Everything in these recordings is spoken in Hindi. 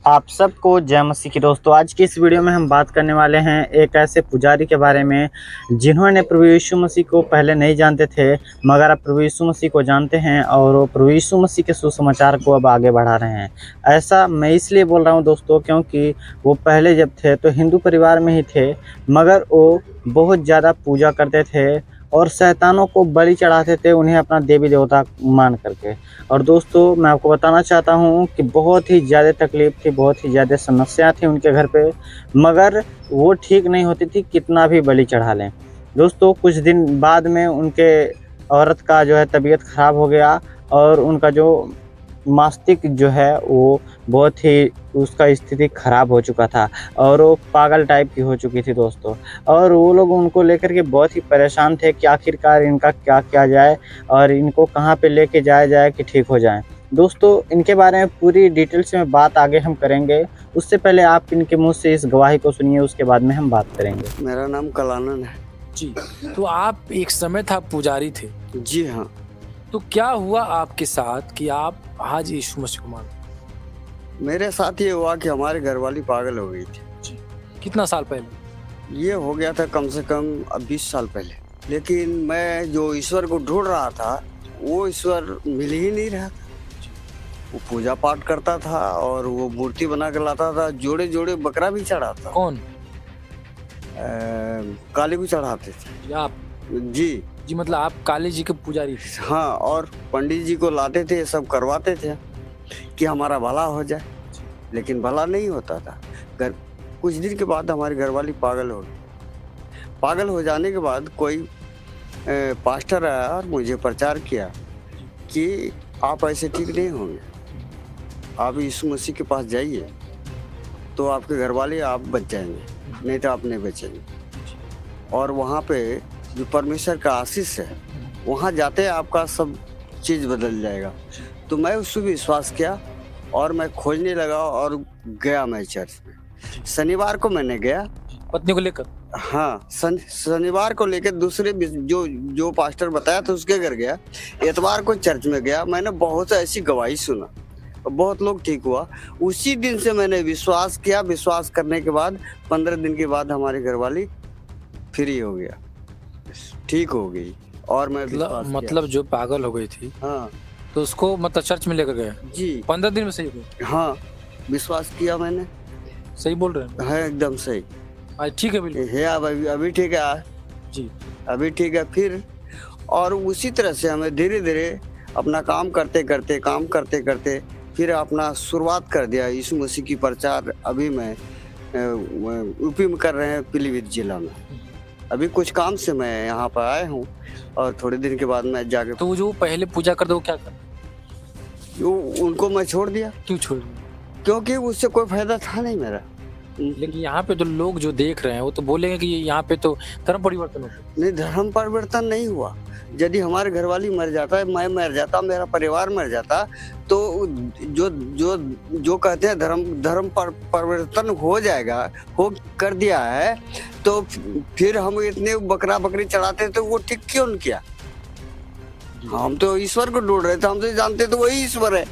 आप सबको जय मसीह की। दोस्तों, आज की इस वीडियो में हम बात करने वाले हैं एक ऐसे पुजारी के बारे में जिन्होंने प्रभु यीशु मसीह को पहले नहीं जानते थे, मगर अब प्रभु यीशु मसीह को जानते हैं और वो प्रभु यीशु मसीह के सुसमाचार को अब आगे बढ़ा रहे हैं। ऐसा मैं इसलिए बोल रहा हूं दोस्तों, क्योंकि वो पहले जब थे तो हिंदू परिवार में ही थे, मगर वो बहुत ज़्यादा पूजा करते थे और शैतानों को बलि चढ़ाते थे, उन्हें अपना देवी देवता मान करके। और दोस्तों, मैं आपको बताना चाहता हूँ कि बहुत ही ज़्यादा तकलीफ़ थी, बहुत ही ज़्यादा समस्या थी उनके घर पे, मगर वो ठीक नहीं होती थी कितना भी बलि चढ़ा लें। दोस्तों, कुछ दिन बाद में उनके औरत का जो है तबीयत ख़राब हो गया और उनका जो मस्तिष्क जो है वो बहुत ही उसका स्थिति ख़राब हो चुका था और वो पागल टाइप की हो चुकी थी दोस्तों। और वो लोग उनको लेकर के बहुत ही परेशान थे कि आखिरकार इनका क्या किया जाए और इनको कहाँ पे लेके जाया जाए कि ठीक हो जाएं। दोस्तों, इनके बारे में पूरी डिटेल्स में बात आगे हम करेंगे। उससे पहले आप इनके मुँह से इस गवाही को सुनिए, उसके बाद में हम बात करेंगे। मेरा नाम कलानन है जी। तो आप एक समय था पुजारी थे, जी हाँ। तो क्या हुआ आपके साथ कि आप आज यीशु मसीह को मानते? मेरे साथ ये हुआ कि हमारे घरवाली पागल हो गई थी। जी। कितना साल पहले? ये हो गया था कम से कम 20 साल पहले। लेकिन मैं जो ईश्वर को ढूंढ रहा था वो ईश्वर मिल ही नहीं रहा था। वो पूजा पाठ करता था और वो मूर्ति बना कर लाता था, जोड़े जोड़े बकरा भी चढ़ाता। कौन? काली भी चढ़ाते थे जी, आप? जी जी, मतलब आप काली जी के पुजारी थे? हाँ। और पंडित जी को लाते थे, सब करवाते थे कि हमारा भला हो जाए, लेकिन भला नहीं होता था। कुछ दिन के बाद हमारी घरवाली पागल हो गई। पागल हो जाने के बाद कोई पास्टर आया और मुझे प्रचार किया कि आप ऐसे ठीक नहीं होंगे, आप यीशु मसीह के पास जाइए तो आपके घरवाले आप बच जाएंगे, नहीं तो आप नहीं बचेंगे। और वहाँ पे जो परमेश्वर का आशीष है, वहाँ जाते आपका सब चीज़ बदल जाएगा। तो मैं उस पर विश्वास किया और मैं खोजने लगा और गया मैं चर्च में। शनिवार को मैंने गया पत्नी को लेकर? हाँ, शनिवार को लेकर दूसरे जो पास्टर बताया था उसके घर गया। एतवार को चर्च में गया, मैंने बहुत ऐसी गवाही सुना, बहुत लोग ठीक हुआ। उसी दिन से मैंने विश्वास किया। विश्वास करने के बाद 15 दिन के बाद हमारी घरवाली फ्री हो गया, ठीक हो गई। और मैं मतलब जो पागल हो गई थी, हाँ, तो उसको मतलब चर्च में लेकर गए जी 15 दिन में? सही हो? हाँ, विश्वास किया मैंने। सही बोल रहे हैं? है एकदम सही आज ठीक है बिल्कुल? है। अभी ठीक है जी। अभी ठीक है फिर। और उसी तरह से हमें धीरे धीरे अपना काम करते करते फिर अपना शुरुआत कर दिया यीशु मसीह की प्रचार। अभी मैं यूपी में कर रहे हैं, पीलीभीत जिला में। अभी कुछ काम से मैं यहाँ पर आया हूँ और थोड़े दिन के बाद मैं जाके तो जो पहले पूजा करते वो क्या कर? उनको मैं छोड़ दिया। क्यों छोड़? क्योंकि उससे कोई फायदा था नहीं मेरा। लेकिन यहाँ पे तो लोग जो देख रहे हैं वो तो बोलेंगे कि यहाँ पे तो धर्म परिवर्तन हो गया। नहीं, धर्म परिवर्तन नहीं हुआ। यदि हमारे घरवाली मर जाता है, मैं मर जाता, मेरा परिवार मर जाता, तो जो जो जो कहते हैं धर्म परिवर्तन हो जाएगा, हो कर दिया है, तो फिर हम इतने बकरा बकरी चढ़ाते तो वो ठीक क्यों नहीं किया? हम तो ईश्वर को ढूंढ रहे थे, हम तो जानते तो वही ईश्वर है।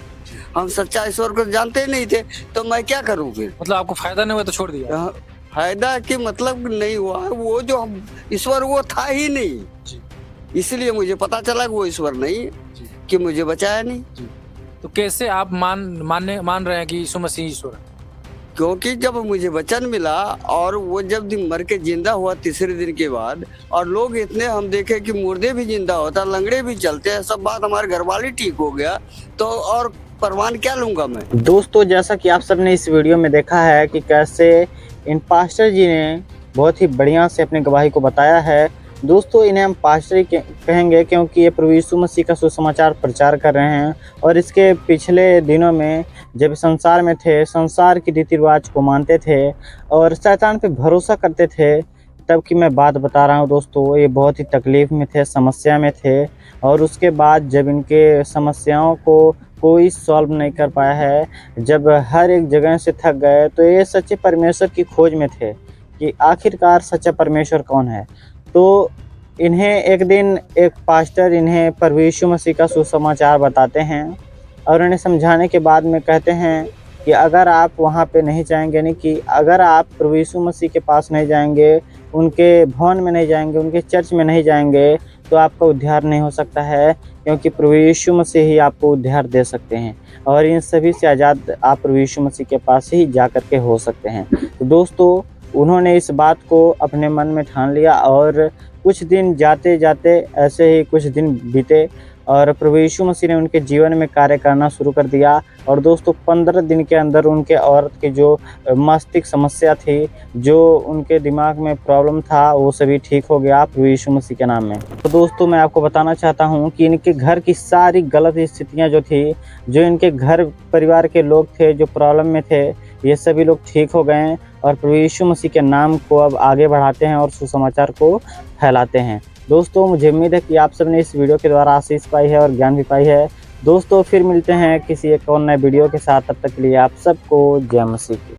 हम सच्चा ईश्वर को जानते ही नहीं थे, तो मैं क्या करूं फिर? मतलब आपको फायदा नहीं हुआ तो छोड़ दिया? फायदा की मतलब नहीं हुआ। वो जो हम ईश्वर वो था ही नहीं जी। इसलिए मुझे पता चला कि वो ईश्वर नहीं, कि मुझे बचाया नहीं। तो कैसे आप मान रहे हैं कि यीशु मसीह ईश्वर है? क्योंकि जब मुझे वचन मिला और वो जब दिन मर के जिंदा हुआ तीसरे दिन के बाद, और लोग इतने हम देखे कि मुर्दे भी जिंदा होता, लंगड़े भी चलते हैं, सब बात हमारे घरवाली ठीक हो गया, तो और परवान क्या लूंगा मैं? दोस्तों, जैसा कि आप सबने इस वीडियो में देखा है कि कैसे इन पास्टर जी ने बहुत ही बढ़िया से अपनी गवाही को बताया है। दोस्तों, इन्हें हम पास्टर ही कहेंगे क्योंकि ये प्रभु यीशु मसीह का सुसमाचार प्रचार कर रहे हैं और इसके पिछले दिनों में जब संसार में थे, संसार की रीति रिवाज को मानते थे और शैतान पे भरोसा करते थे, तब की मैं बात बता रहा हूँ। दोस्तों, ये बहुत ही तकलीफ़ में थे, समस्या में थे और उसके बाद जब इनके समस्याओं को कोई सॉल्व नहीं कर पाया है, जब हर एक जगह से थक गए, तो ये सच्चे परमेश्वर की खोज में थे कि आखिरकार सच्चा परमेश्वर कौन है। तो इन्हें एक दिन एक पास्टर इन्हें प्रभु यीशु मसीह का सुसमाचार बताते हैं और उन्हें समझाने के बाद में कहते हैं कि अगर आप वहाँ पे नहीं जाएंगे, यानी कि अगर आप प्रभु यीशु मसीह के पास नहीं जाएंगे, उनके भवन में नहीं जाएंगे, उनके चर्च में नहीं जाएंगे, तो आपका उद्धार नहीं हो सकता है, क्योंकि प्रभु यीशु मसीह ही आपको उद्धार दे सकते हैं और इन सभी से आज़ाद आप प्रभु यीशु मसीह के पास ही जा कर के हो सकते हैं। तो दोस्तों, उन्होंने इस बात को अपने मन में ठान लिया और कुछ दिन जाते जाते ऐसे ही कुछ दिन बीते और प्रभु यीशु मसीह ने उनके जीवन में कार्य करना शुरू कर दिया। और दोस्तों 15 दिन के अंदर उनके औरत की जो मस्तिष्क समस्या थी, जो उनके दिमाग में प्रॉब्लम था, वो सभी ठीक हो गया प्रभु यीशु मसीह के नाम में। तो दोस्तों, मैं आपको बताना चाहता हूँ कि इनके घर की सारी गलत स्थितियाँ जो थी, जो इनके घर परिवार के लोग थे जो प्रॉब्लम में थे, ये सभी लोग ठीक हो गए हैं और प्रभु यीशु मसीह के नाम को अब आगे बढ़ाते हैं और सुसमाचार को फैलाते हैं। दोस्तों, मुझे उम्मीद है कि आप सबने इस वीडियो के द्वारा आशीष पाई है और ज्ञान भी पाई है। दोस्तों, फिर मिलते हैं किसी एक और नए वीडियो के साथ। तब तक के लिए आप सबको जय मसीह की।